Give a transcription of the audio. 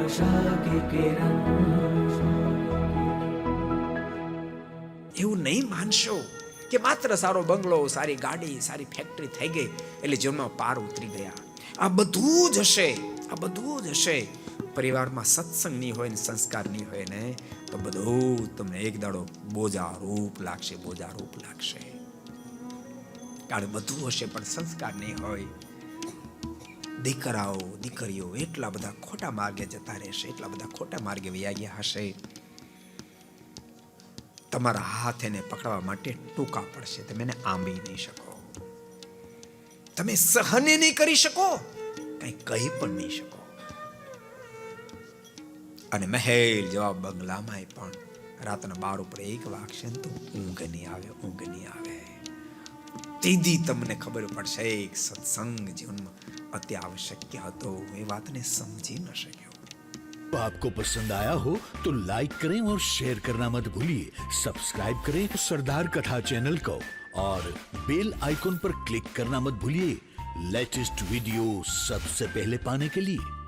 आशा की किरण। એવું નહીં માનશો કે માત્ર સારો બંગલો, સારી ગાડી, સારી ફેક્ટરી થઈ ગઈ એટલે જીવનમાં પાર ઉતરી ગયા. આ બધું જ હશે, આ બધું જ હશે. પરિવારમાં સત્સંગ નહીં હોય ને સંસ્કાર નહીં હોય ને તો બધું તમને એક દાડો બોજા રૂપ લાગશે, બોજા રૂપ લાગશે. કારણ બધું હશે પણ સંસ્કાર નહીં હોય. દીકરાઓ દીકરીઓ એટલા બધા ખોટા માર્ગે જતા રહેશે, એટલા બધા ખોટા માર્ગે વયા ગયા હશે. તમારા હાથ એને પકડવા માટે ટૂંકા પડશે, તમે એને આંબી નહીં શકો, તમે સહન નહીં કરી શકો, કઈ કહી પણ નહીં શકો. અને મહેલ જેવા બંગલામાં પણ રાતના 12 ઉપર એક વાગશે ને તો ઊંઘ નહીં આવે, ઊંઘ નહીં આવે. તીધી તમને ખબર પડશે એક સત્સંગ જીવનમાં અતિ આવશ્યક હતો. એ વાતને समझी न शक्यो. तो आपको पसंद आया हो तो लाइक करें और शेयर करना मत भूलिए. सब्सक्राइब करें सरदार कथा चैनल को और बेल आइकॉन पर क्लिक करना मत भूलिए लेटेस्ट वीडियो सबसे पहले पाने के लिए.